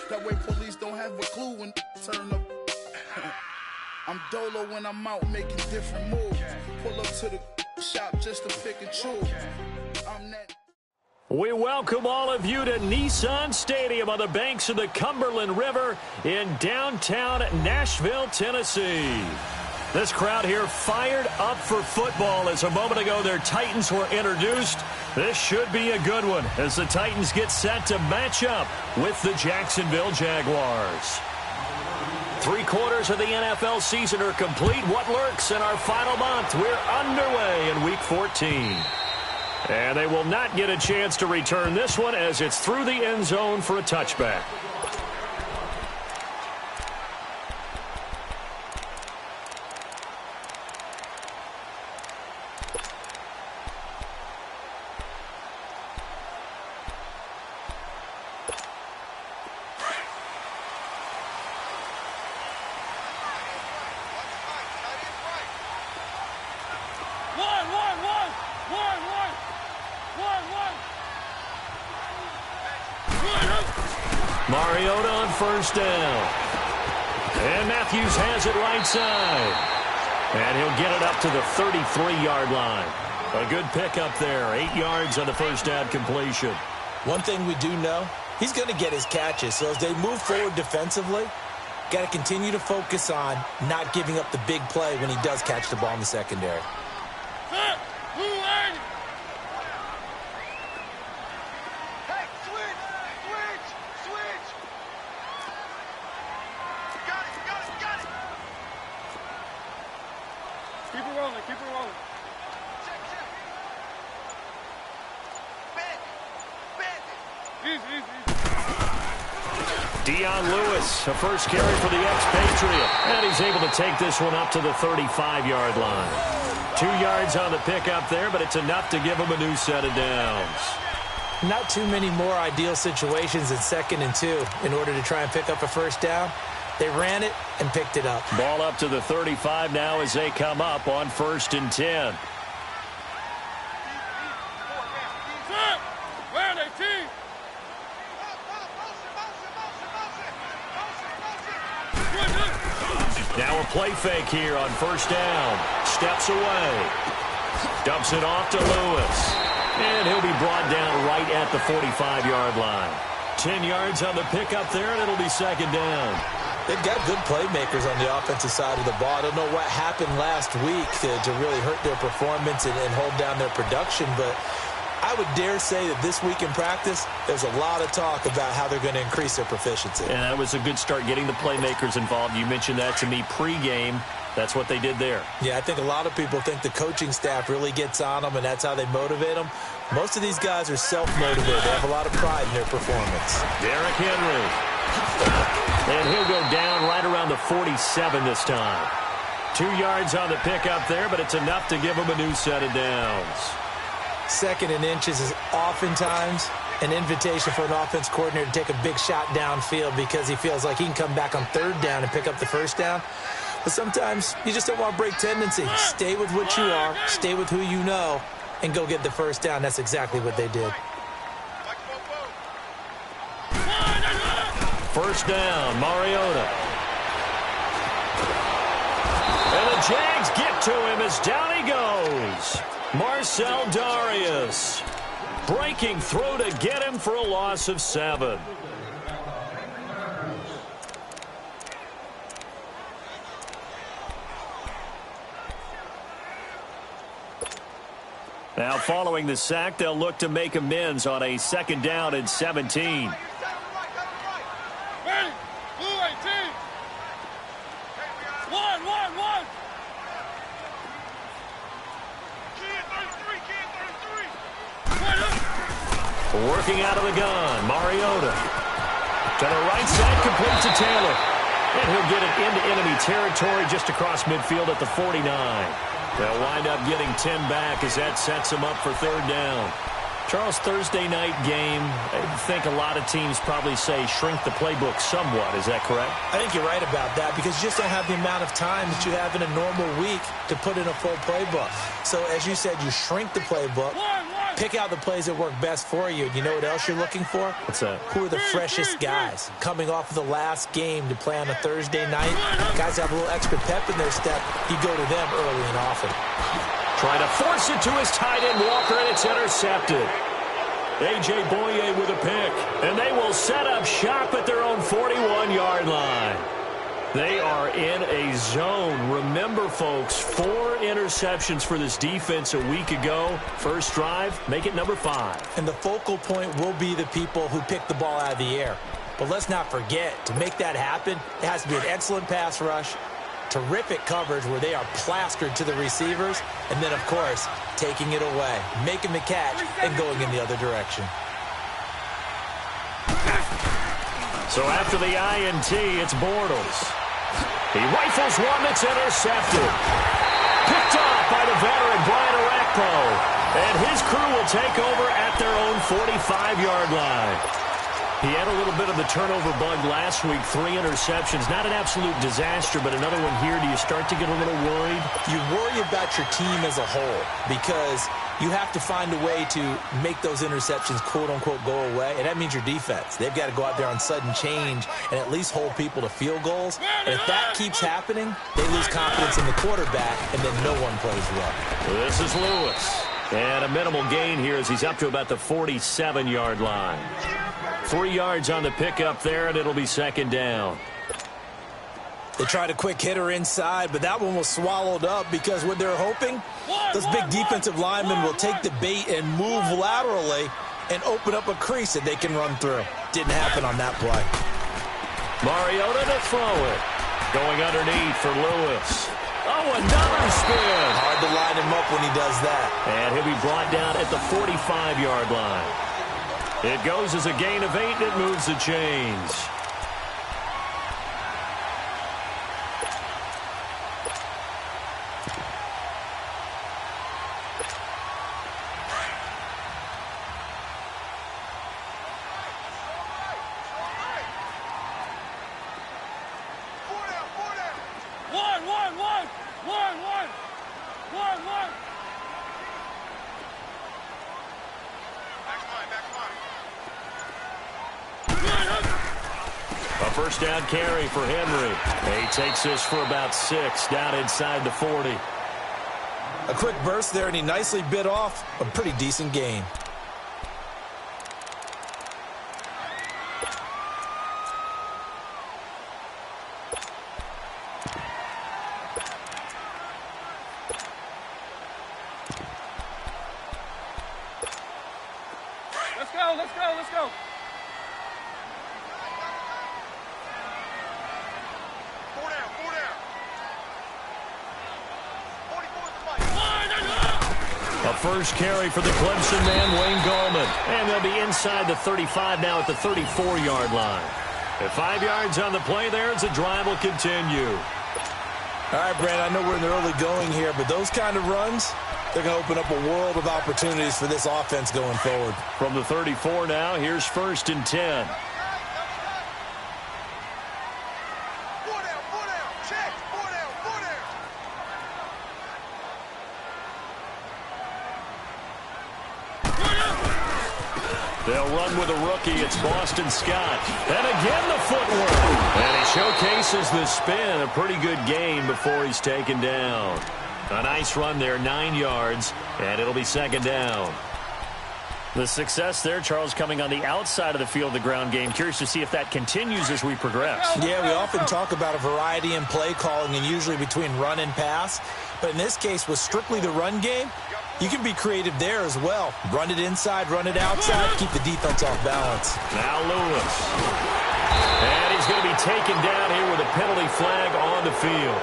That way police don't have a clue when turn up. I'm dolo when I'm out making different moves. Pull up to the shop just to pick and choose. I'm that. We welcome all of you to Nissan Stadium on the banks of the Cumberland River in downtown Nashville, Tennessee. This crowd here fired up for football as a moment ago their Titans were introduced. This should be a good one as the Titans get set to match up with the Jacksonville Jaguars. 3/4 of the NFL season are complete. What lurks in our final month? We're underway in Week 14. And they will not get a chance to return this one as it's through the end zone for a touchback. Mariota on first down. And Matthews has it right side. And he'll get it up to the 33-yard line. A good pickup there. 8 yards on the first down completion. One thing we do know, he's going to get his catches. So as they move forward defensively, got to continue to focus on not giving up the big play when he does catch the ball in the secondary. Dion Lewis, a first carry for the expatriate. And he's able to take this one up to the 35-yard line. 2 yards on the pickup there, but it's enough to give him a new set of downs. Not too many more ideal situations in 2nd and 2 in order to try and pick up a first down. They ran it and picked it up. Ball up to the 35 now as they come up on 1st and 10. Now a play fake here on 1st down. Steps away. Dumps it off to Lewis. And he'll be brought down right at the 45-yard line. 10 yards on the pickup there, and it'll be 2nd down. They've got good playmakers on the offensive side of the ball. I don't know what happened last week to really hurt their performance and hold down their production, but I would dare say that this week in practice, there's a lot of talk about how they're going to increase their proficiency. And that was a good start, getting the playmakers involved. You mentioned that to me pregame. That's what they did there. Yeah, I think a lot of people think the coaching staff really gets on them, and that's how they motivate them. Most of these guys are self-motivated. They have a lot of pride in their performance. Derrick Henry. And he'll go down right around the 47 this time. 2 yards on the pickup there, but it's enough to give him a new set of downs. 2nd and inches is oftentimes an invitation for an offense coordinator to take a big shot downfield because he feels like he can come back on 3rd down and pick up the 1st down. But sometimes you just don't want to break tendency. Stay with what you are, stay with who you know, and go get the 1st down. That's exactly what they did. 1st down, Mariota. And the Jags get to him as down he goes. Marcel Darius breaking through to get him for a loss of 7. Now following the sack, they'll look to make amends on a 2nd down and 17. Working out of the gun, Mariota. To the right side, complete to Taylor. And he'll get it into enemy territory just across midfield at the 49. They'll wind up getting 10 back as that sets them up for 3rd down. Charles, Thursday night game, I think a lot of teams probably say shrink the playbook somewhat. Is that correct? I think you're right about that because you just don't have the amount of time that you have in a normal week to put in a full playbook. So as you said, you shrink the playbook. Pick out the plays that work best for you. You know what else you're looking for? What's that? Who are the freshest guys coming off of the last game to play on a Thursday night? Guys have a little extra pep in their step. You go to them early and often. Trying to force it to his tight end, Walker, and it's intercepted. A.J. Boye with a pick, and they will set up shop at their own 41-yard line. They are in a zone. Remember, folks, 4 interceptions for this defense a week ago. First drive, make it number 5. And the focal point will be the people who pick the ball out of the air. But let's not forget, to make that happen, it has to be an excellent pass rush, terrific coverage where they are plastered to the receivers, and then, of course, taking it away, making the catch, and going in the other direction. So after the INT, it's Bortles. He rifles one that's intercepted. Picked off by the veteran Brian Orakpo. And his crew will take over at their own 45-yard line. He had a little bit of the turnover bug last week, 3 interceptions. Not an absolute disaster, but another one here. Do you start to get a little worried? You worry about your team as a whole because you have to find a way to make those interceptions, quote-unquote, go away, and that means your defense. They've got to go out there on sudden change and at least hold people to field goals. And if that keeps happening, they lose confidence in the quarterback, and then no one plays well. This is Lewis. And a minimal gain here as he's up to about the 47-yard line. 3 yards on the pickup there, and it'll be second down. They tried a quick hitter inside, but that one was swallowed up because what they're hoping, those big defensive linemen will take the bait and move laterally and open up a crease that they can run through. Didn't happen on that play. Mariota to throw it. Going underneath for Lewis. Oh, another spin. Hard to line him up when he does that. And he'll be brought down at the 45-yard line. It goes as a gain of 8, and it moves the chains. First down carry for Henry. He takes this for about 6 down inside the 40. A quick burst there, and he nicely bit off a pretty decent gain. Let's go. A first carry for the Clemson man, Wayne Gallman. And they'll be inside the 35 now at the 34-yard line. At 5 yards on the play there, as the drive will continue. All right, Brand, I know we're in the early going here, but those kind of runs, they're going to open up a world of opportunities for this offense going forward. From the 34 now, here's 1st and 10. They'll run with a rookie. It's Boston Scott. And again the footwork. And he showcases the spin. A pretty good gain before he's taken down. A nice run there, 9 yards. And it'll be second down. The success there, Charles, coming on the outside of the field, the ground game. Curious to see if that continues as we progress. Yeah, we often talk about a variety in play calling and usually between run and pass. But in this case, with strictly the run game, you can be creative there as well. Run it inside, run it outside, keep the defense off balance. Now Lewis. And he's going to be taken down here with a penalty flag on the field.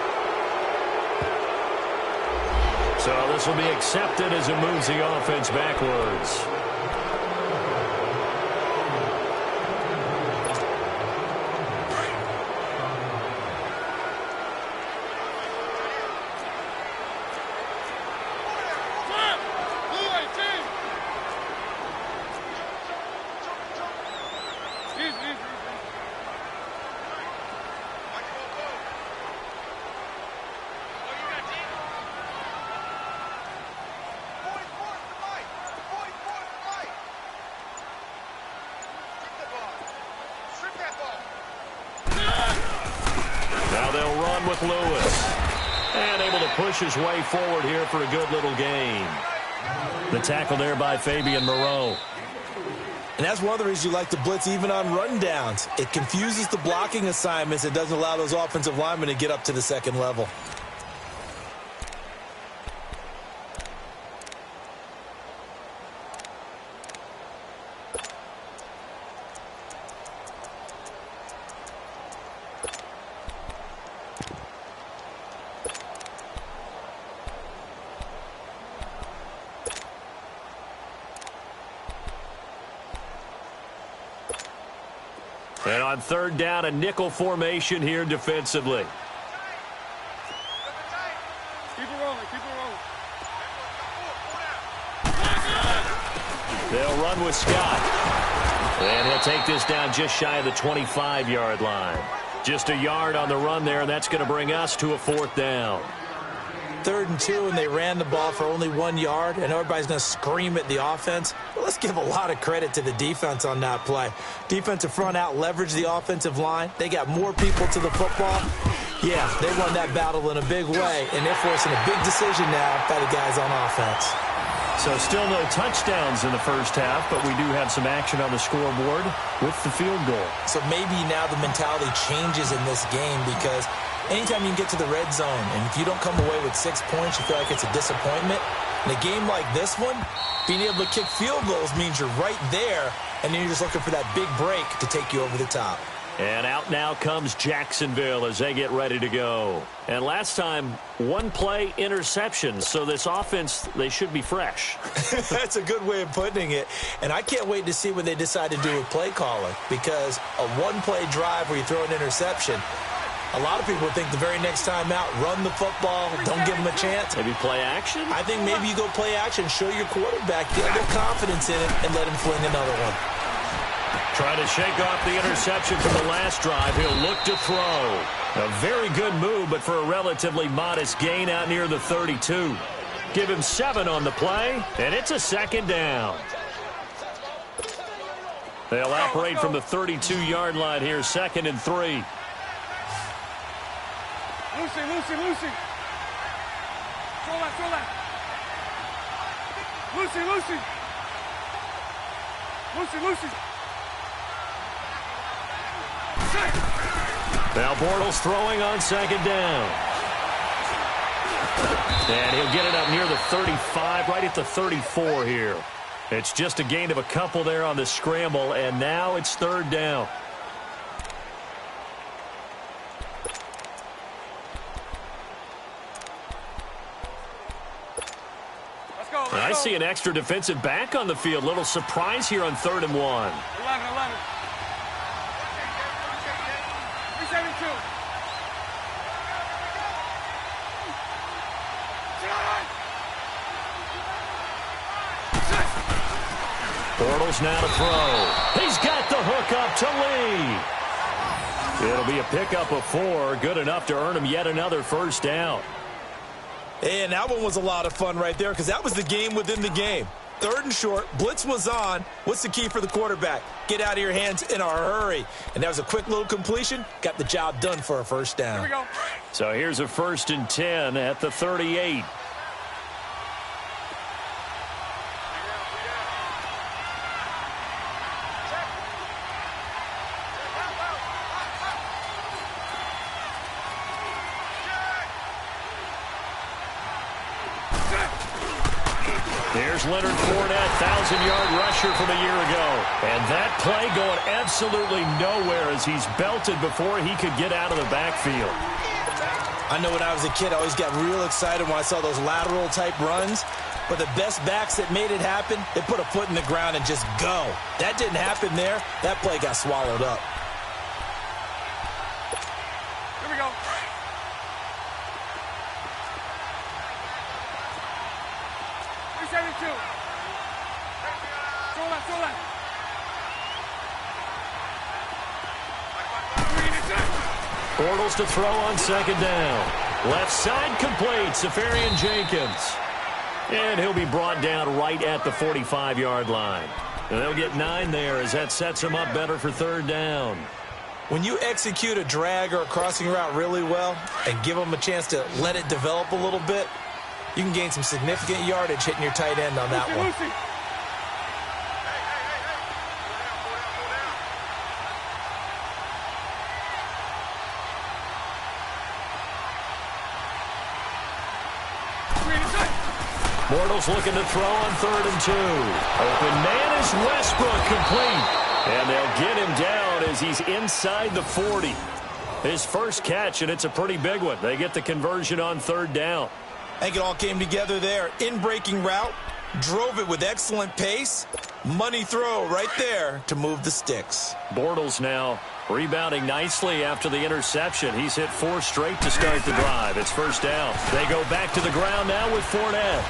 So this will be accepted as it moves the offense backwards. Now they'll run with Lewis. And able to push his way forward here for a good little gain. The tackle there by Fabian Moreau. And that's one of the reasons you like to blitz even on rundowns. It confuses the blocking assignments. It doesn't allow those offensive linemen to get up to the second level. And on third down, a nickel formation here defensively. Keep it rolling, keep it rolling. They'll run with Scott. And he'll take this down just shy of the 25-yard line. Just a yard on the run there, and that's going to bring us to a fourth down. 3rd and 2, and they ran the ball for only 1 yard, and everybody's going to scream at the offense. Well, let's give a lot of credit to the defense on that play. Defensive front out leveraged the offensive line. They got more people to the football. Yeah, they won that battle in a big way, and they're forcing a big decision now by the guys on offense. So still no touchdowns in the first half, but we do have some action on the scoreboard with the field goal. So maybe now the mentality changes in this game because anytime you can get to the red zone, and if you don't come away with 6 points, you feel like it's a disappointment. In a game like this one, being able to kick field goals means you're right there, and then you're just looking for that big break to take you over the top. And out now comes Jacksonville as they get ready to go. And last time, one play interception, so this offense, they should be fresh. That's a good way of putting it. And I can't wait to see what they decide to do with play calling, because a one-play drive where you throw an interception, a lot of people think the very next time out, run the football, don't give them a chance. Maybe play action? I think maybe you go play action, show your quarterback, get a little confidence in it, and let him fling another one. Trying to shake off the interception from the last drive. He'll look to throw. A very good move, but for a relatively modest gain out near the 32. Give him 7 on the play, and it's a second down. They'll operate from the 32-yard line here, 2nd and 3. Lucy, Lucy, Lucy. Throw that, throw that. Lucy, Lucy. Lucy, Lucy. Now Bortles throwing on 2nd down. And he'll get it up near the 35, right at the 34 here. It's just a gain of a couple there on the scramble, and now it's 3rd down. And I see an extra defensive back on the field. Little surprise here on 3rd and 1. 11. 372. Bortles now to throw. He's got the hook up to Lee. It'll be a pickup of 4. Good enough to earn him yet another first down. And that one was a lot of fun right there because that was the game within the game. 3rd and short, blitz was on. What's the key for the quarterback? Get out of your hands in a hurry. And that was a quick little completion. Got the job done for a first down. Here we go. So here's a 1st and 10 at the 38. Here's Leonard Fournette, 1,000-yard rusher from a year ago. And that play going absolutely nowhere as he's belted before he could get out of the backfield. I know when I was a kid, I always got real excited when I saw those lateral-type runs. But the best backs that made it happen, they put a foot in the ground and just go. That didn't happen there. That play got swallowed up. Here we go. Bortles to throw on 2nd down. Left side complete, Safarian Jenkins. And he'll be brought down right at the 45-yard line. And they'll get 9 there as that sets him up better for 3rd down. When you execute a drag or a crossing route really well and give them a chance to let it develop a little bit, you can gain some significant yardage hitting your tight end on that one. Bortles looking to throw on 3rd and 2. Open man is Westbrook, complete. And they'll get him down as he's inside the 40. His first catch, and it's a pretty big one. They get the conversion on 3rd down. I think it all came together there. In-breaking route, drove it with excellent pace. Money throw right there to move the sticks. Bortles now rebounding nicely after the interception. He's hit 4 straight to start the drive. It's 1st down. They go back to the ground now with Fournette.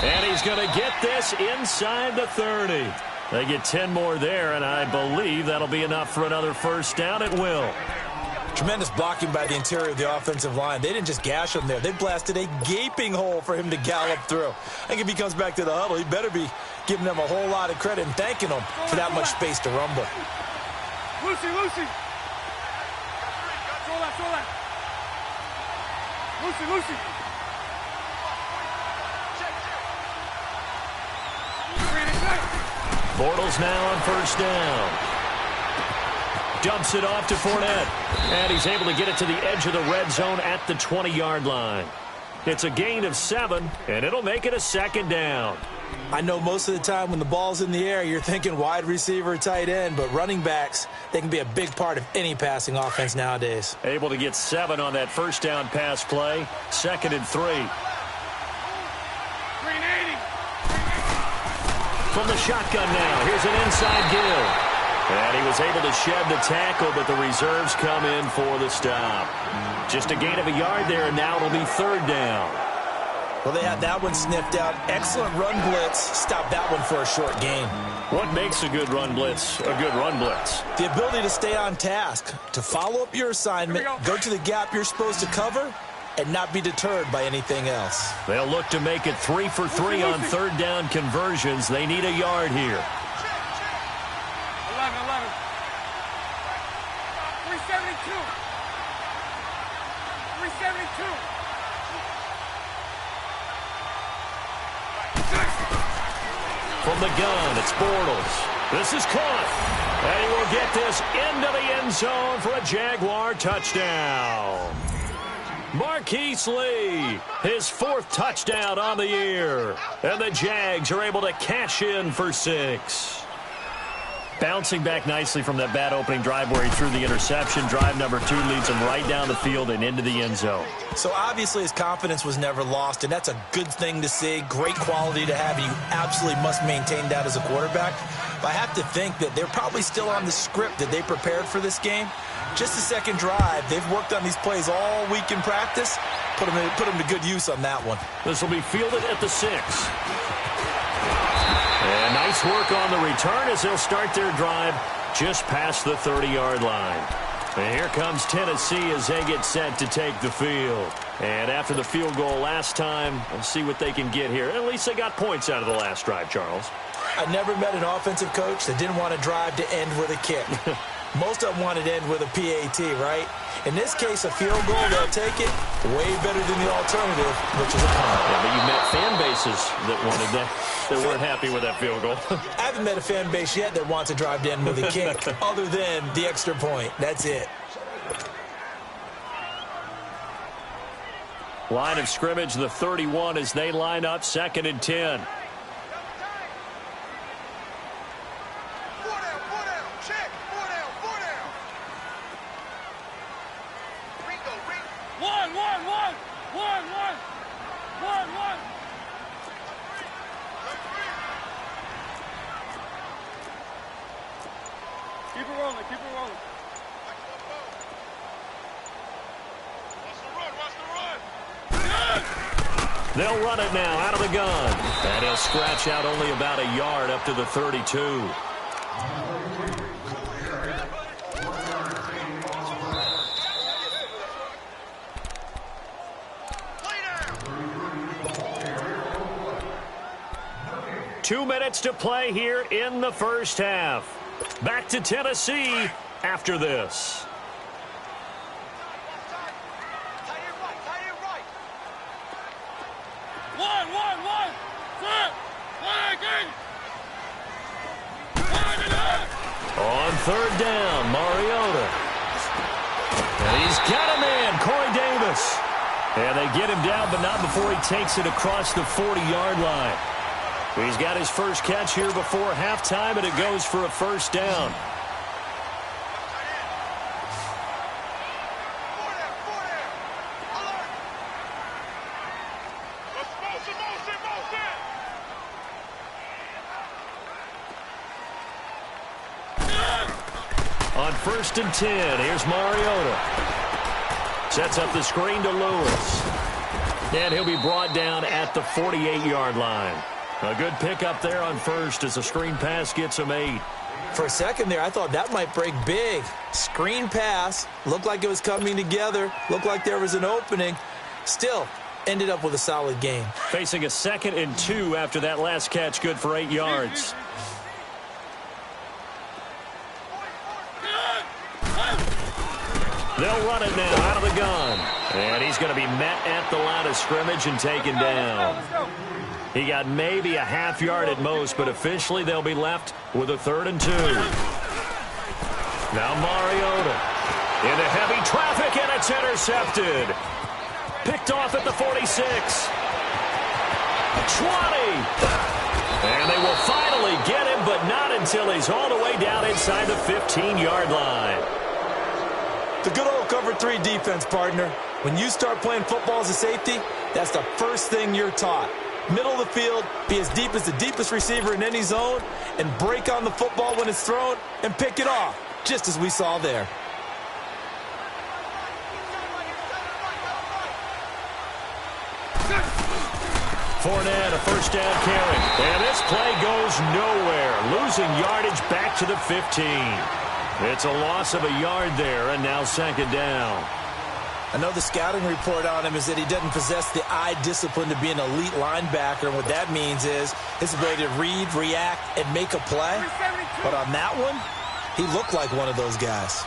And he's going to get this inside the 30. They get 10 more there, and I believe that'll be enough for another 1st down. It will. Tremendous blocking by the interior of the offensive line. They didn't just gash him there. They blasted a gaping hole for him to gallop through. I think if he comes back to the huddle, he better be giving them a whole lot of credit and thanking them for that much space to rumble. Lucy. Throw that. Lucy. Bortles now on 1st down. Dumps it off to Fournette. And he's able to get it to the edge of the red zone at the 20-yard line. It's a gain of 7, and it'll make it a 2nd down. I know most of the time when the ball's in the air, you're thinking wide receiver, tight end, but running backs, they can be a big part of any passing offense nowadays. Able to get 7 on that 1st down pass play. 2nd and 3. From the shotgun now, here's an inside give. And he was able to shed the tackle, but the reserves come in for the stop. Just a gain of a yard there, and now it'll be 3rd down. Well, they had that one sniffed out. Excellent run blitz. Stopped that one for a short gain. What makes a good run blitz a good run blitz? The ability to stay on task, to follow up your assignment, go to the gap you're supposed to cover, and not be deterred by anything else. They'll look to make it 3 for 3 on 3rd down conversions. They need a yard here. 11. 372. From the gun, it's Bortles. This is caught. And he will get this into the end zone for a Jaguar touchdown. Marquise Lee, his 4th touchdown on the year. And the Jags are able to cash in for 6. Bouncing back nicely from that bad opening drive where he threw the interception. Drive number 2 leads him right down the field and into the end zone. So obviously his confidence was never lost, and that's a good thing to see. Great quality to have, and you absolutely must maintain that as a quarterback. But I have to think that they're probably still on the script that they prepared for this game. Just the 2nd drive. They've worked on these plays all week in practice. Put them to good use on that one. This will be fielded at the 6. And nice work on the return as they'll start their drive just past the 30-yard line. And here comes Tennessee as they get set to take the field. And after the field goal last time, we'll see what they can get here. At least they got points out of the last drive, Charles. I never met an offensive coach that didn't want to drive to end with a kick. Most of them wanted to end with a PAT, right? In this case, a field goal, they'll take it way better than the alternative, which is a punt. Yeah, but you met fan bases that wanted that, that weren't happy with that field goal. I haven't met a fan base yet that wants to drive to end with a kick other than the extra point. That's it. Line of scrimmage, the 31 as they line up 2nd and 10. Keep it rolling. They'll run it now out of the gun. And he'll scratch out only about a yard up to the 32. Two minutes to play here in the first half. Back to Tennessee after this. third down, Mariota. And he's got him in, Corey Davis. And they get him down, but not before he takes it across the 40-yard line. He's got his first catch here before halftime, and it goes for a first down. On 1st and 10, here's Mariota. Sets up the screen to Lewis. And he'll be brought down at the 48-yard line. A good pickup there on first as the screen pass gets him 8. For a second there, I thought that might break big. Screen pass. Looked like it was coming together. Looked like there was an opening. Still, ended up with a solid gain. Facing a 2nd and 2 after that last catch, good for 8 yards. They'll run it now out of the gun. And he's going to be met at the line of scrimmage and taken down. He got maybe a half yard at most, but officially they'll be left with a 3rd and 2. Now Mariota into heavy traffic, and it's intercepted. Picked off at the 46. 20. And they will finally get him, but not until he's all the way down inside the 15-yard line. The good old cover 3 defense, partner. When you start playing football as a safety, that's the first thing you're taught. Middle of the field, be as deep as the deepest receiver in any zone, and break on the football when it's thrown and pick it off, just as we saw there. Fournette, a first down carry. And this play goes nowhere. Losing yardage back to the 15. It's a loss of a yard there, and now 2nd down. I know the scouting report on him is that he doesn't possess the eye discipline to be an elite linebacker, and what that means is his ability to read, react, and make a play. But on that one, he looked like one of those guys.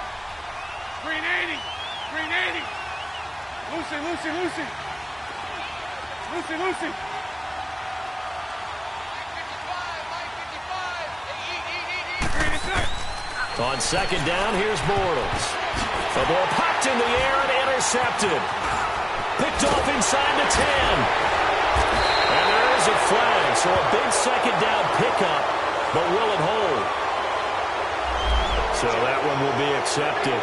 380. 380. Lucy, Lucy, Lucy. Lucy, Lucy. On 2nd down, here's Bortles. The ball popped in the air and intercepted. Picked off inside the 10. And there is a flag, so a big 2nd down pickup, but will it hold? So that one will be accepted.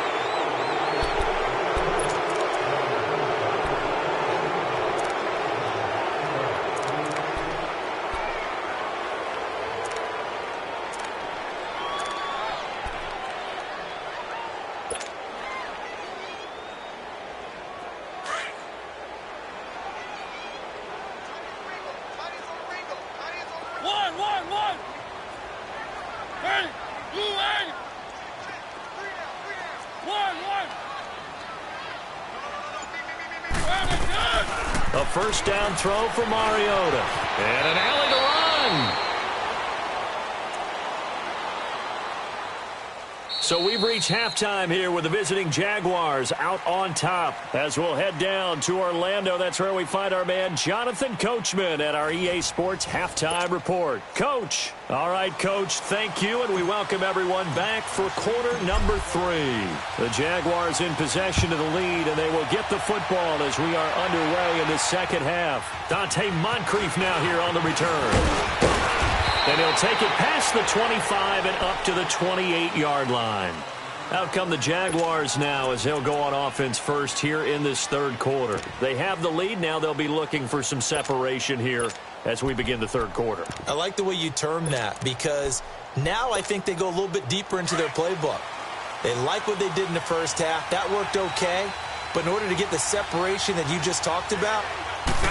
A first down throw for Mariota. And an alley to run. So we've reached halftime here with the visiting Jaguars out on top. As we'll head down to Orlando, that's where we find our man Jonathan Coachman at our EA Sports Halftime Report. Coach. All right, Coach, thank you, and we welcome everyone back for quarter number 3. The Jaguars in possession of the lead, and they will get the football as we are underway in the second half. Dante Moncrief now here on the return. And he'll take it past the 25 and up to the 28-yard line. Out come the Jaguars now as they'll go on offense first here in this third quarter. They have the lead. Now they'll be looking for some separation here as we begin the third quarter. I like the way you term that because now I think they go a little bit deeper into their playbook. They like what they did in the first half. That worked okay. But in order to get the separation that you just talked about,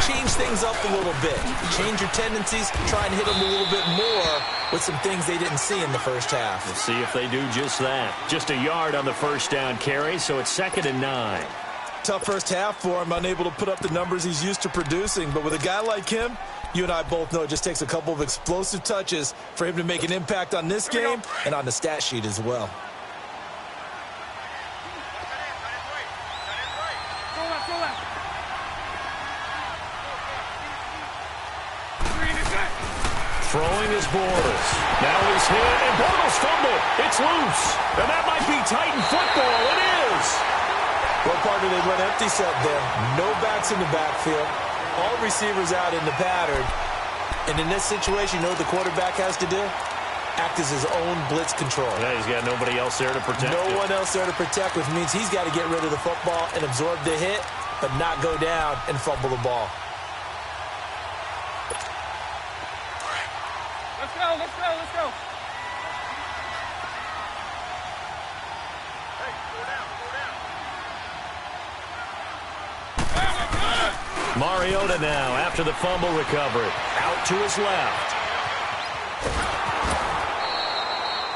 change things up a little bit. Change your tendencies. Try and hit them a little bit more with some things they didn't see in the first half. We'll see if they do just that. Just a yard on the first down carry, so it's 2nd and 9. Tough first half for him, unable to put up the numbers he's used to producing. But with a guy like him, you and I both know it just takes a couple of explosive touches for him to make an impact on this game and on the stat sheet as well. Throwing is Bortles. Now he's hit, and Bortles fumbled. It's loose. And that might be Titan football. It is. Well, partner, they went empty set there. No backs in the backfield. All receivers out in the pattern. And in this situation, you know what the quarterback has to do? Act as his own blitz control. Yeah, he's got nobody else there to protect No one else there to protect, which means he's got to get rid of the football and absorb the hit, but not go down and fumble the ball. Let's go, let's go, let's go. Hey, go down, go down. Mariota now after the fumble recovery. Out to his left.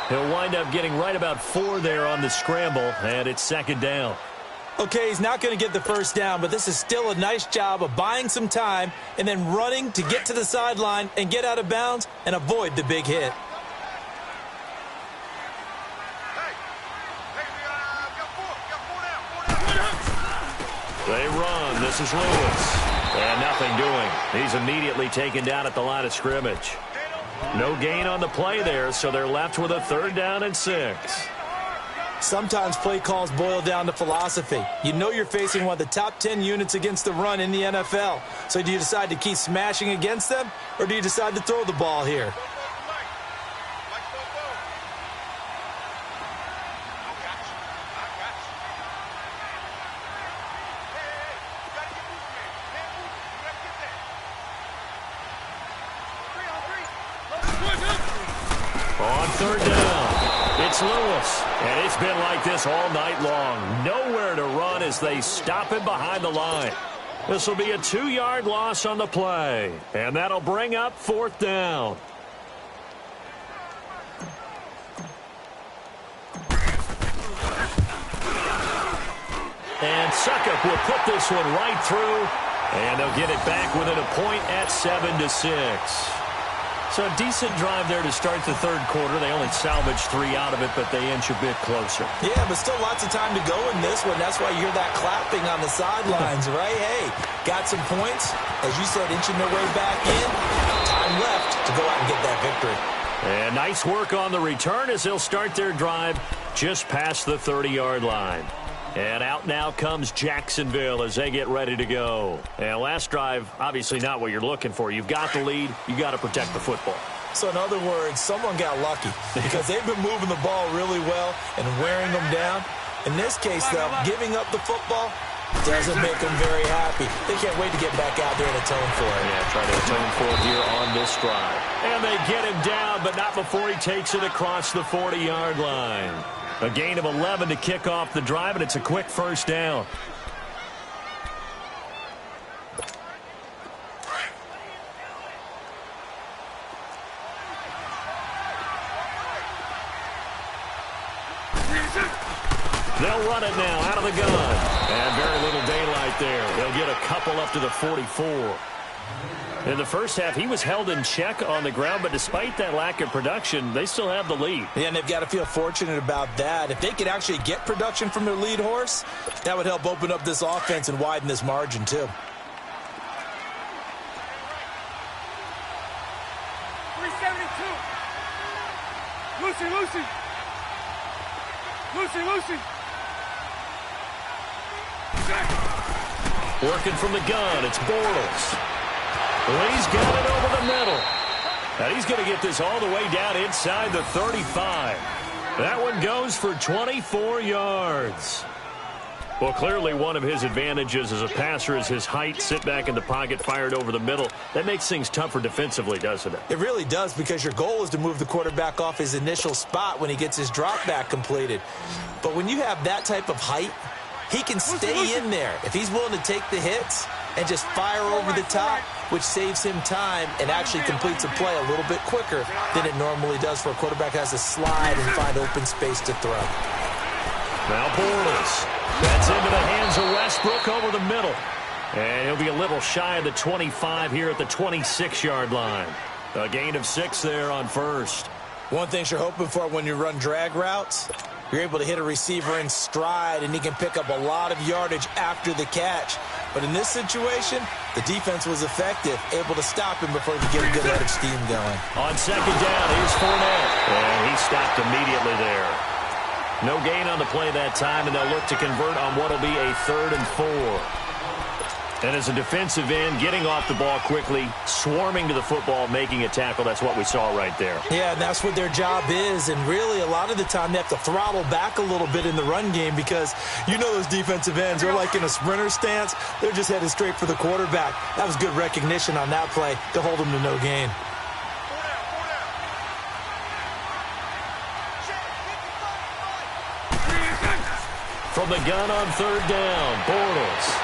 He'll wind up getting right about 4 there on the scramble, and it's second down. Okay, he's not going to get the first down, but this is still a nice job of buying some time and then running to get to the sideline and get out of bounds and avoid the big hit. They run. This is Lewis. And nothing doing. He's immediately taken down at the line of scrimmage. No gain on the play there, so they're left with a 3rd down and 6. Sometimes play calls boil down to philosophy. You know you're facing one of the top 10 units against the run in the NFL. So do you decide to keep smashing against them, or do you decide to throw the ball here? On 3rd down, it's Lewis. And it's been like this all night long. Nowhere to run as they stop him behind the line. This will be a 2-yard loss on the play. And that'll bring up 4th down. And Suckup will put this one right through. And they'll get it back within a point at 7-6. So a decent drive there to start the 3rd quarter. They only salvaged 3 out of it, but they inch a bit closer. Yeah, but still lots of time to go in this one. That's why you hear that clapping on the sidelines, right? Hey, got some points. As you said, inching their way back in. Time left to go out and get that victory. And nice work on the return as they'll start their drive just past the 30-yard line. And out now comes Jacksonville as they get ready to go. And last drive, obviously not what you're looking for. You've got the lead. You got to protect the football. So in other words, someone got lucky because they've been moving the ball really well and wearing them down. In this case, though, giving up the football doesn't make them very happy. They can't wait to get back out there and atone for it. Yeah, try to atone for it here on this drive. And they get him down, but not before he takes it across the 40-yard line. A gain of 11 to kick off the drive, and it's a quick 1st down. They'll run it now out of the gun. And very little daylight there. They'll get a couple up to the 44. In the first half, he was held in check on the ground, but despite that lack of production, they still have the lead. Yeah, and they've got to feel fortunate about that. If they could actually get production from their lead horse, that would help open up this offense and widen this margin, too. 372. Lucy, Lucy. Lucy, Lucy. Working from the gun, it's Bortles. He's got it over the middle. And he's going to get this all the way down inside the 35. That one goes for 24 yards. Well, clearly one of his advantages as a passer is his height. Sit back in the pocket, fired over the middle. That makes things tougher defensively, doesn't it? It really does, because your goal is to move the quarterback off his initial spot when he gets his drop back completed. But when you have that type of height, he can stay in there if he's willing to take the hits and just fire over the top, which saves him time and actually completes a play a little bit quicker than it normally does for a quarterback who has to slide and find open space to throw. Now Bortles. That's into the hands of Westbrook over the middle. And he'll be a little shy of the 25 here at the 26-yard line. A gain of 6 there on 1st. One thing you're hoping for when you run drag routes, you're able to hit a receiver in stride, and he can pick up a lot of yardage after the catch. But in this situation, the defense was effective, able to stop him before he could get a good head of steam going. On second down, here's Fournette. And he stopped immediately there. No gain on the play that time, and they'll look to convert on what will be a 3rd and 4. And as a defensive end, getting off the ball quickly, swarming to the football, making a tackle, that's what we saw right there. Yeah, and that's what their job is. And really, a lot of the time, they have to throttle back a little bit in the run game because you know those defensive ends, they're like in a sprinter stance. They're just headed straight for the quarterback. That was good recognition on that play to hold them to no gain. From the gun on 3rd down, Bortles.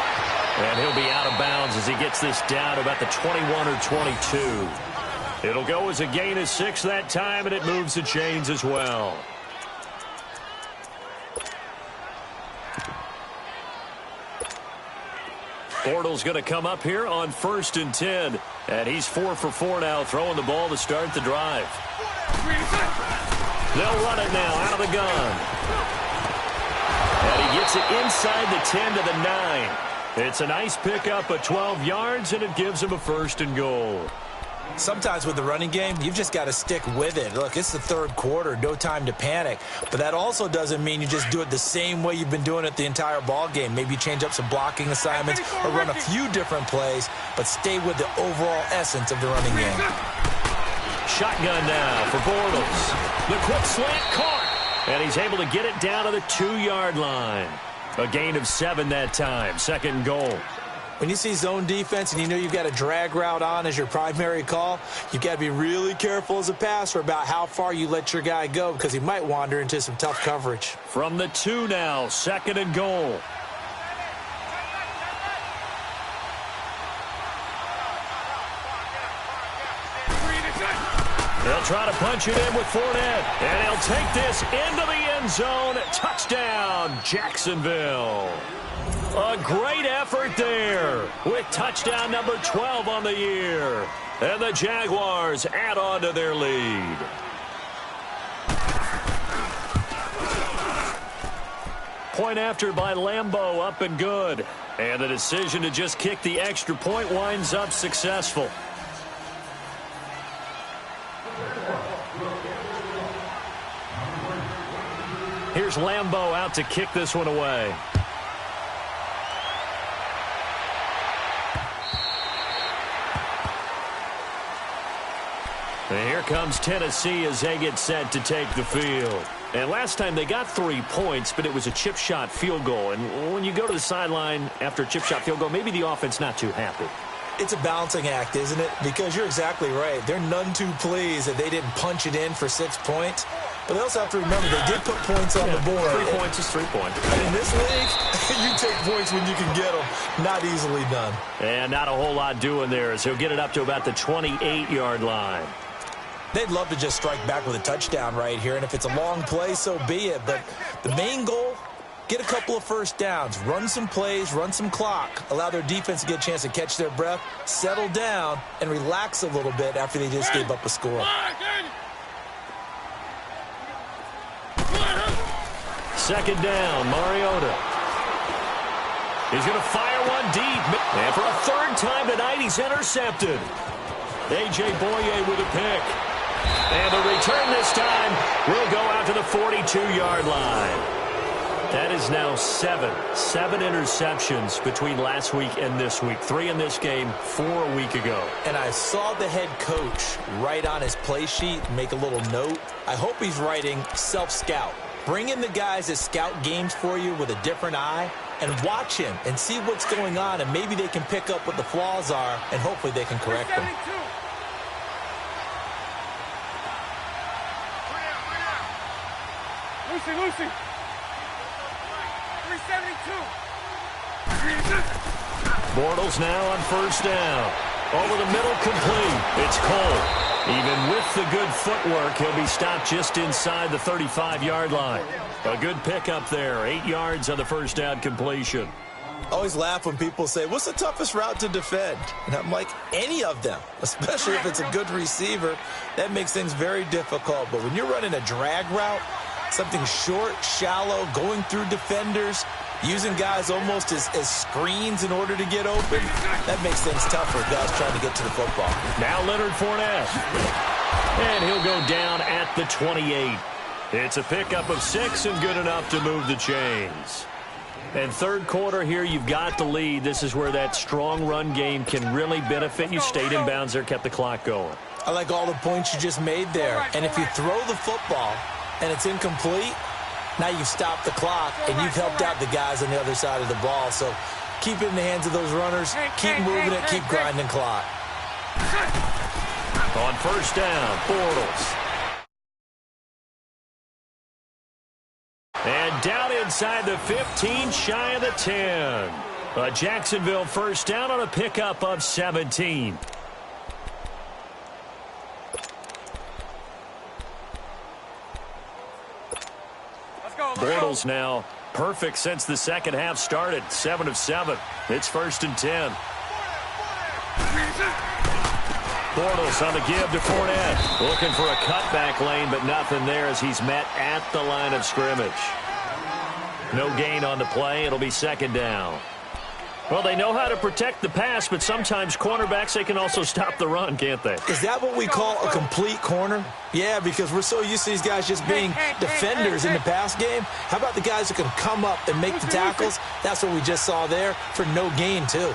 And he'll be out of bounds as he gets this down to about the 21 or 22. It'll go as a gain of 6 that time, and it moves the chains as well. Bortles going to come up here on 1st and 10. And he's 4 for 4 now, throwing the ball to start the drive. They'll run it now out of the gun. And he gets it inside the 10 to the 9. It's a nice pickup of 12 yards, and it gives him a 1st and goal. Sometimes with the running game, you've just got to stick with it. Look, it's the 3rd quarter, no time to panic. But that also doesn't mean you just do it the same way you've been doing it the entire ball game. Maybe change up some blocking assignments or run a few different plays, but stay with the overall essence of the running game. Shotgun now for Bortles. The quick slant caught, and he's able to get it down to the 2-yard line. A gain of 7 that time, 2nd and goal. When you see zone defense and you know you've got a drag route on as your primary call, you've got to be really careful as a passer about how far you let your guy go because he might wander into some tough coverage. From the 2 now, 2nd and goal. They'll try to punch it in with Fournette, and he'll take this into the end zone. Touchdown, Jacksonville. A great effort there with touchdown number 12 on the year. And the Jaguars add on to their lead. Point after by Lambeau, up and good. And the decision to just kick the extra point winds up successful. Here's Lambeau out to kick this one away. And here comes Tennessee as they get set to take the field. And last time they got 3 points, but it was a chip shot field goal. And when you go to the sideline after a chip shot field goal, maybe the offense not too happy. It's a balancing act, isn't it? Because you're exactly right. They're none too pleased that they didn't punch it in for 6 points. But they also have to remember they did put points on the board. 3 points is 3 points. And in this league, you take points when you can get them. Not easily done. And not a whole lot doing there as he'll get it up to about the 28-yard line. They'd love to just strike back with a touchdown right here. And if it's a long play, so be it. But the main goal, get a couple of first downs, run some plays, run some clock, allow their defense to get a chance to catch their breath, settle down, and relax a little bit after they just gave up a score. Second down, Mariota. He's going to fire one deep. And for a 3rd time tonight, he's intercepted. A.J. Boye with a pick. And the return this time will go out to the 42-yard line. That is now 7 interceptions between last week and this week. 3 in this game, 4 a week ago. And I saw the head coach write on his play sheet, make a little note. I hope he's writing self-scout. Bring in the guys that scout games for you with a different eye and watch him and see what's going on, and maybe they can pick up what the flaws are, and hopefully they can correct them. Lucy. 372. Bortles now on 1st down. Over the middle, complete. It's Cole. Even with the good footwork, he'll be stopped just inside the 35-yard line. A good pickup there. 8 yards on the 1st down completion. I always laugh when people say, what's the toughest route to defend? And I'm like, any of them, especially if it's a good receiver. That makes things very difficult. But when you're running a drag route, Something short, shallow, going through defenders, using guys almost as screens in order to get open. That makes things tough for guys trying to get to the football. Now Leonard Fournette. And he'll go down at the 28. It's a pickup of 6 and good enough to move the chains. And third quarter here, you've got the lead. This is where that strong run game can really benefit you. Stayed in bounds there, kept the clock going. I like all the points you just made there. And if you throw the football and it's incomplete, now you've stopped the clock and you've helped out the guys on the other side of the ball. So keep it in the hands of those runners. Keep moving it. Keep grinding clock. On first down, Bortles. And down inside the 15, shy of the 10. A Jacksonville first down on a pickup of 17. Bortles now perfect since the second half started. 7 of 7. It's first and 10. Bortles on the give to Fournette. Looking for a cutback lane, but nothing there as he's met at the line of scrimmage. No gain on the play. It'll be second down. Well, they know how to protect the pass, but sometimes cornerbacks, they can also stop the run, can't they? Is that what we call a complete corner? Yeah, because we're so used to these guys just being defenders in the pass game. How about the guys who can come up and make the tackles? That's what we just saw there for no gain, too.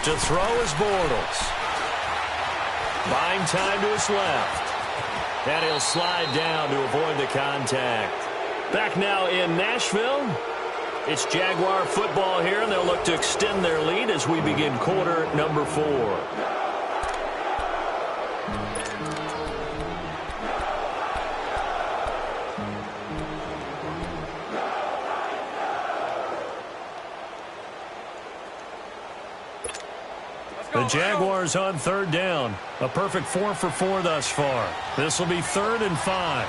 To throw is Bortles. Buying time to his left. And he'll slide down to avoid the contact. Back now in Nashville. It's Jaguar football here, and they'll look to extend their lead as we begin quarter number 4. The Jaguars on third down. A perfect 4 for 4 thus far. This will be 3rd and 5.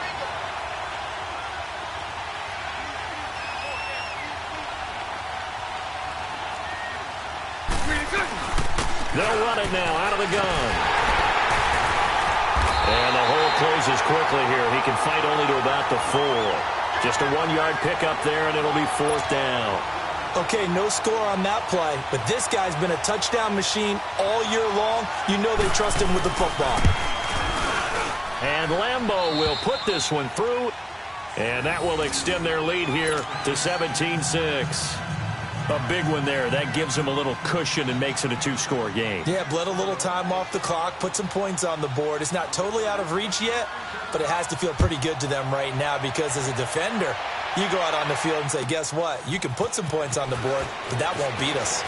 They'll run it now out of the gun. And the hole closes quickly here. He can fight only to about the 4. Just a 1-yard pickup there, and it'll be 4th down. Okay, no score on that play, but this guy's been a touchdown machine all year long. You know they trust him with the football. And Lambeau will put this one through, and that will extend their lead here to 17-6. A big one there. That gives them a little cushion and makes it a 2-score game. Yeah, bled a little time off the clock, put some points on the board. It's not totally out of reach yet, but it has to feel pretty good to them right now because as a defender, you go out on the field and say, guess what? You can put some points on the board, but that won't beat us.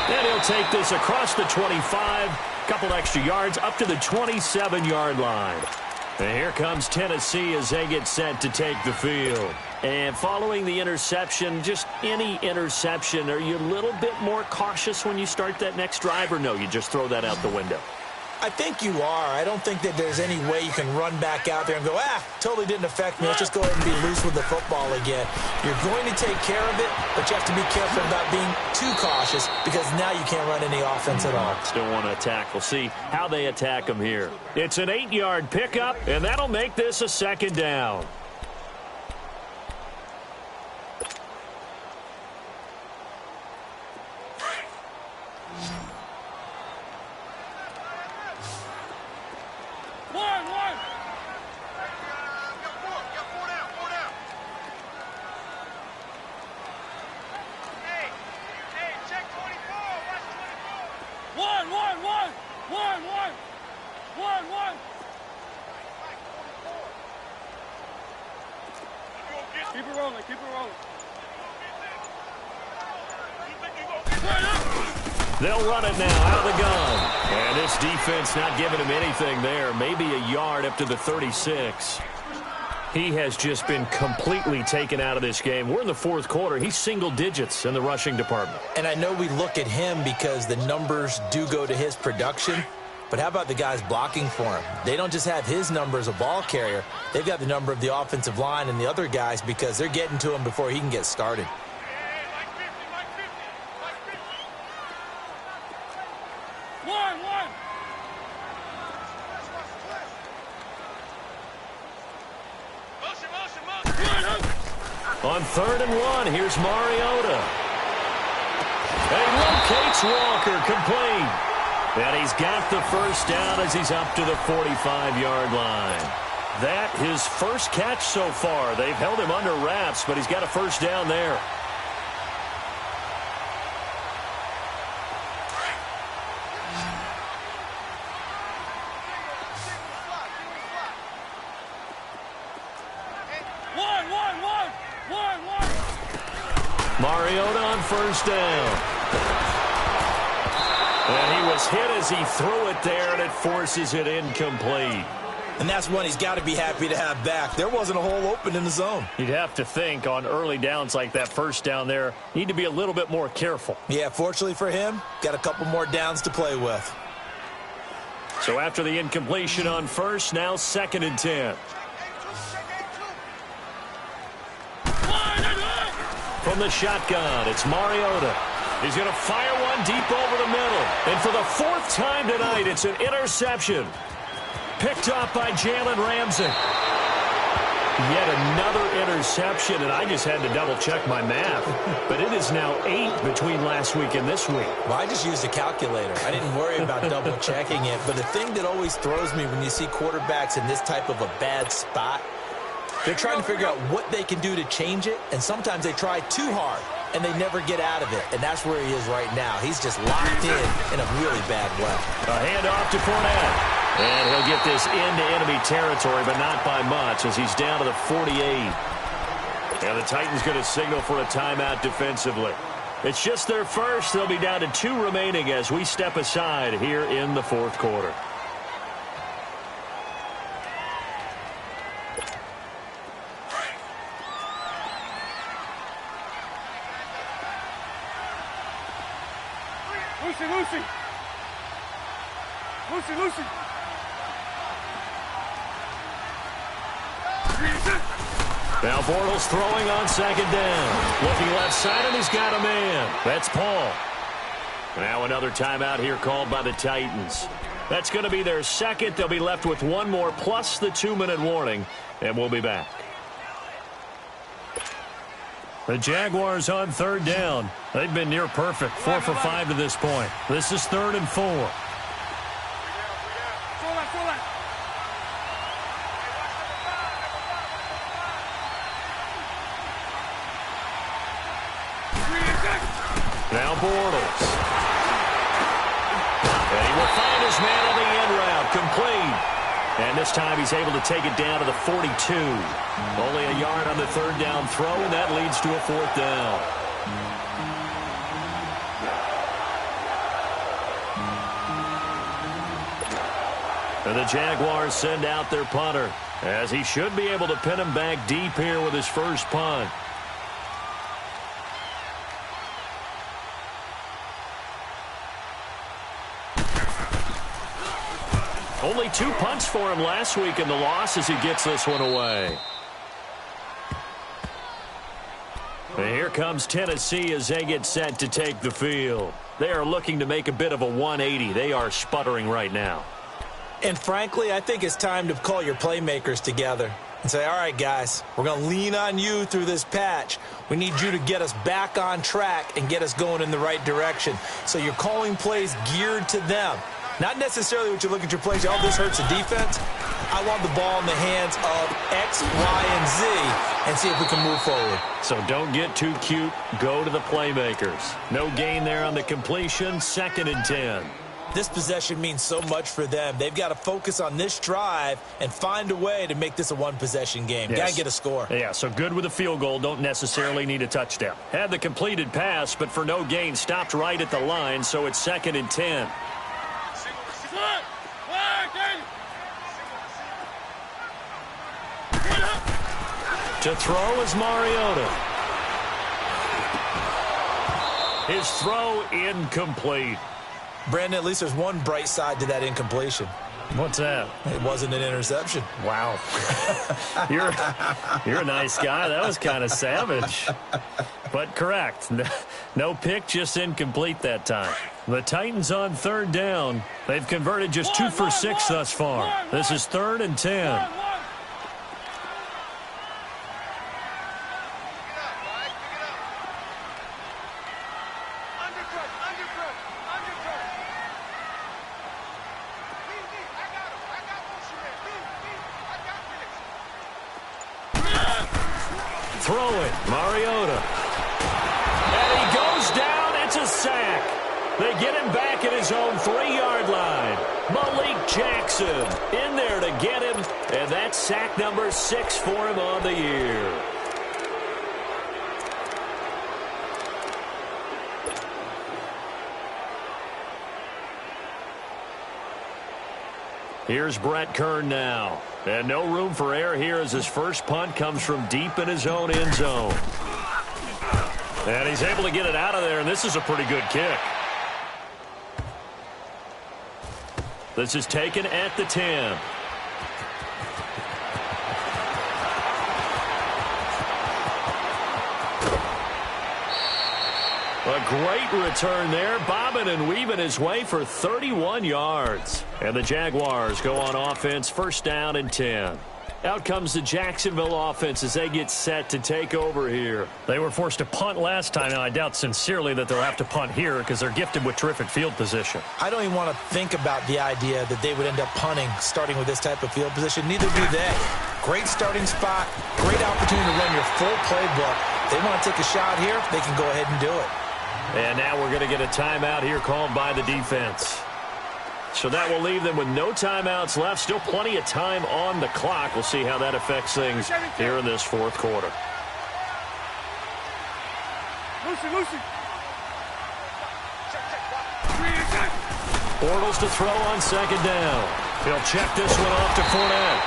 And he'll take this across the 25, couple extra yards up to the 27-yard line. And here comes Tennessee as they get set to take the field. And following the interception, just any interception, are you a little bit more cautious when you start that next drive, or no, you just throw that out the window? I think you are. I don't think that there's any way you can run back out there and go, totally didn't affect me. Let's just go ahead and be loose with the football again. You're going to take care of it, but you have to be careful about being too cautious because now you can't run any offense at all. Still want to attack. We'll see how they attack them here. It's an 8-yard pickup, and that'll make this a 2nd down. Keep it rolling, keep it rolling. They'll run it now out of the gun. And this defense not giving him anything there. Maybe a yard up to the 36. He has just been completely taken out of this game. We're in the 4th quarter. He's single digits in the rushing department. And I know we look at him because the numbers do go to his production. But how about the guys blocking for him? They don't just have his number as a ball carrier. They've got the number of the offensive line and the other guys because they're getting to him before he can get started. On 3rd and 1, here's Mariota. And he locates Walker, complete. And he's got the first down as he's up to the 45-yard line. That his first catch so far. They've held him under wraps, but he's got a first down there. Mariota on first down. And he was hit as he threw it there, and it forces it incomplete. And that's one he's got to be happy to have back. There wasn't a hole open in the zone. You'd have to think on early downs like that first down there, need to be a little bit more careful. Yeah, fortunately for him, got a couple more downs to play with. So after the incompletion on first, now 2nd and 10. From the shotgun, it's Mariota. He's going to fire one deep over the middle. And for the 4th time tonight, it's an interception. Picked off by Jalen Ramsey. Yet another interception, and I just had to double-check my math. But it is now 8 between last week and this week. Well, I just used a calculator. I didn't worry about double-checking it. But the thing that always throws me when you see quarterbacks in this type of a bad spot, they're trying to figure out what they can do to change it, and sometimes they try too hard, and they never get out of it. And that's where he is right now. He's just locked in a really bad way. A handoff to Fournette. And he'll get this into enemy territory, but not by much, as he's down to the 48. And the Titans going to signal for a timeout defensively. It's just their first. They'll be down to 2 remaining as we step aside here in the 4th quarter. Lucy. Now Bortles throwing on 2nd down. Looking left side, and he's got a man. That's Paul. Now another timeout here called by the Titans. That's going to be their 2nd. They'll be left with 1 more plus the 2-minute warning, and we'll be back. The Jaguars on 3rd down. They've been near perfect, 4 for 5 to this point. This is 3rd and 4. Now Bortles. And he will find his man on the end route, complete. And this time he's able to take it down to the 42. Only a yard on the 3rd down throw, and that leads to a 4th down. And the Jaguars send out their punter, as he should be able to pin him back deep here with his first punt. Only 2 punts for him last week in the loss as he gets this one away. And here comes Tennessee as they get set to take the field. They are looking to make a bit of a 180. They are sputtering right now. And frankly, I think it's time to call your playmakers together and say, all right, guys, we're going to lean on you through this patch. We need you to get us back on track and get us going in the right direction. So you're calling plays geared to them. Not necessarily what you look at your plays, oh, this hurts the defense. I want the ball in the hands of X, Y, and Z and see if we can move forward. So don't get too cute. Go to the playmakers. No gain there on the completion. 2nd and 10. This possession means so much for them. They've got to focus on this drive and find a way to make this a one-possession game. Yes. Got to get a score. Yeah, so good with a field goal. Don't necessarily need a touchdown. Had the completed pass, but for no gain, stopped right at the line, so it's 2nd and 10. To throw is Mariota. His throw incomplete. Brandon, at least there's one bright side to that incompletion. What's that? It wasn't an interception. Wow. You're a nice guy. That was kind of savage. But correct. No pick, just incomplete that time. The Titans on 3rd down. They've converted just 2 for 6 thus far. This is 3rd and 10. throwing. Mariota. And he goes down. It's a sack. They get him back at his own 3-yard line. Malik Jackson in there to get him. And that's sack number 6 for him on the year. Here's Brett Kern now. And no room for error here as his first punt comes from deep in his own end zone. And he's able to get it out of there, and this is a pretty good kick. This is taken at the 10. A great return there, bobbing and weaving his way for 31 yards. And the Jaguars go on offense, first down and 10. Out comes the Jacksonville offense as they get set to take over here. They were forced to punt last time, and I doubt sincerely that they'll have to punt here because they're gifted with terrific field position. I don't even want to think about the idea that they would end up punting starting with this type of field position. Neither do they. Great starting spot, great opportunity to run your full playbook. They want to take a shot here, they can go ahead and do it. And now we're going to get a timeout here called by the defense. So that will leave them with no timeouts left. Still plenty of time on the clock. We'll see how that affects things here in this fourth quarter. Lucy. Bortles to throw on second down. He'll check this one off to Fournette.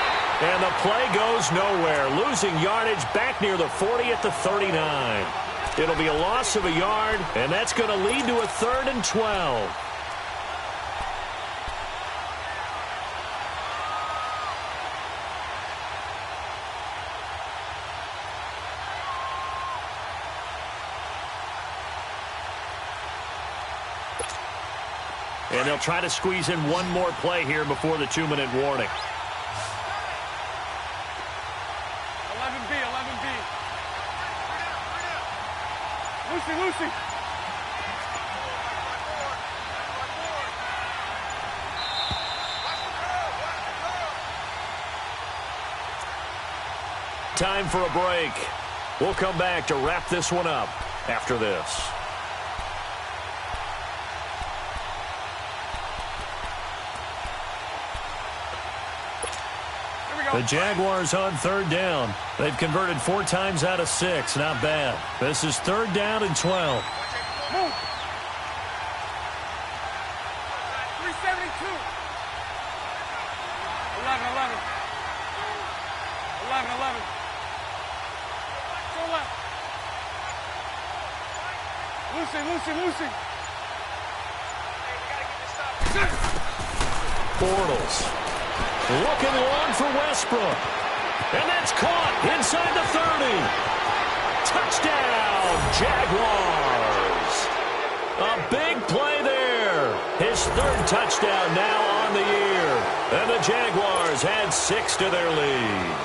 And the play goes nowhere. Losing yardage back near the 40 at the 39. It'll be a loss of a yard, and that's going to lead to a 3rd and 12. And they'll try to squeeze in one more play here before the 2-minute warning. 11B. Lucy. Time for a break. We'll come back to wrap this one up after this. The Jaguars on 3rd down. They've converted 4 times out of 6. Not bad. This is 3rd down and 12. Move. 372. 11. Go left. Lucy. Bortles. Looking long for Westbrook. And that's caught inside the 30. Touchdown, Jaguars. A big play there. His 3rd touchdown now on the year. And the Jaguars add 6 to their lead.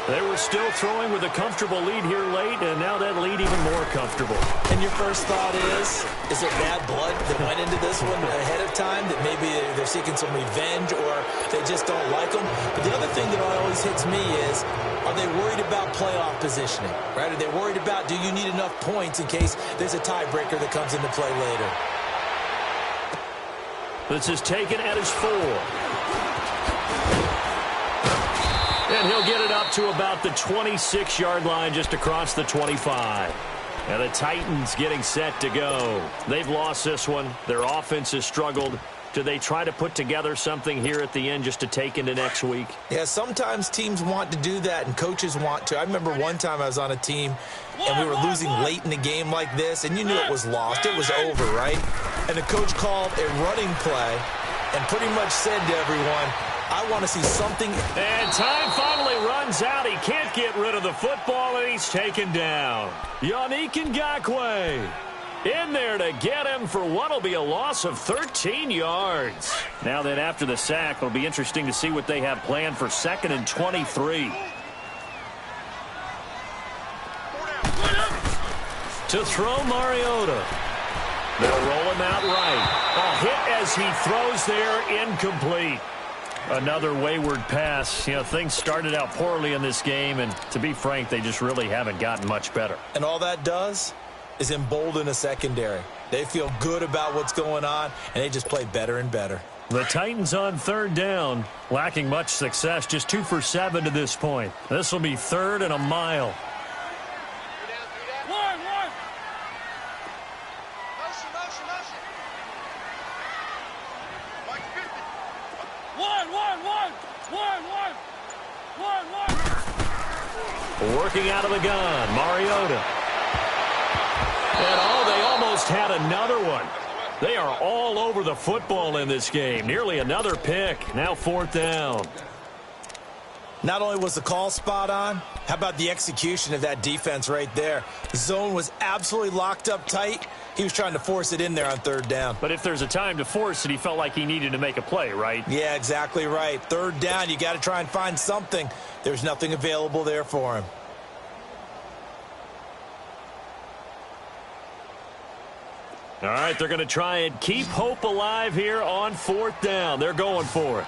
They were still throwing with a comfortable lead here late, and now that lead even more comfortable. And your first thought is it bad blood that went into this one ahead of time, that maybe they're seeking some revenge or they just don't like them? But the other thing that always hits me is, are they worried about playoff positioning? Right? Are they worried about, do you need enough points in case there's a tiebreaker that comes into play later? This is taken at his 4. And he'll get it up to about the 26-yard line just across the 25. And the Titans getting set to go. They've lost this one. Their offense has struggled. Do they try to put together something here at the end just to take into next week? Yeah, sometimes teams want to do that and coaches want to. I remember one time I was on a team and we were losing late in the game like this, and you knew it was lost. It was over, right? And the coach called a running play and pretty much said to everyone, I want to see something. And time finally runs out. He can't get rid of the football, and he's taken down. Yannick Ngakoue in there to get him for what will be a loss of 13 yards. Now then, after the sack, it'll be interesting to see what they have planned for 2nd and 23. To throw Mariota. They'll roll him out right. A hit as he throws there, incomplete. Another wayward pass. You know, things started out poorly in this game, and to be frank, they just really haven't gotten much better. And all that does is embolden a secondary. They feel good about what's going on, and they just play better and better. The Titans on third down, lacking much success, just 2 for 7 to this point. This will be third and a mile. Working out of the gun, Mariota. And they almost had another one. They are all over the football in this game. Nearly another pick. Now fourth down. Not only was the call spot on, how about the execution of that defense right there? The zone was absolutely locked up tight. He was trying to force it in there on third down. But if there's a time to force it, he felt like he needed to make a play, right? Yeah, exactly right. Third down, you got to try and find something. There's nothing available there for him. All right, they're going to try and keep hope alive here on fourth down. They're going for it.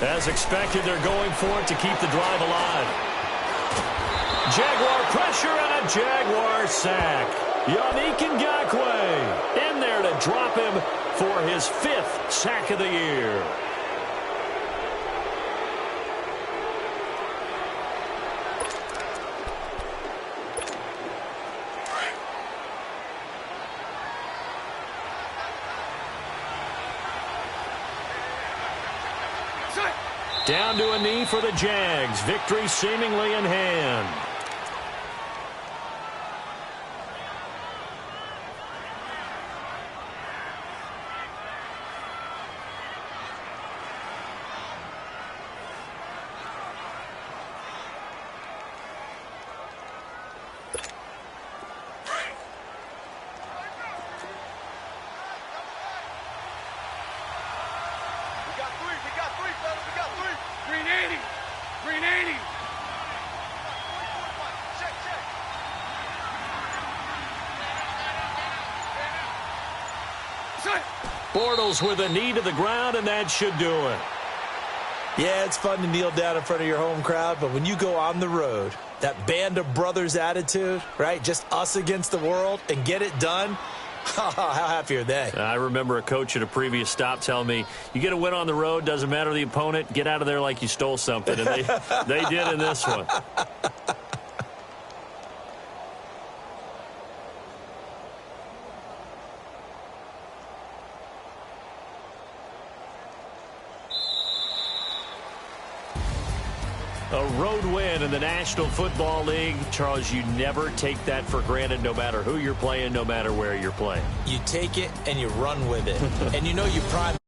As expected, they're going for it to keep the drive alive. Jaguar pressure and a Jaguar sack. Yannick Ngakoue in there to drop him for his 5th sack of the year. Down to a knee for the Jags. Victory seemingly in hand. Bortles with a knee to the ground, and that should do it. Yeah, it's fun to kneel down in front of your home crowd, but when you go on the road, that band of brothers attitude, right, just us against the world, and get it done, how happy are they? I remember a coach at a previous stop telling me, you get a win on the road, doesn't matter the opponent, get out of there like you stole something, and they did in this one. A road win in the National Football League. Charles, you never take that for granted no matter who you're playing, no matter where you're playing. You take it and you run with it. And you know you prime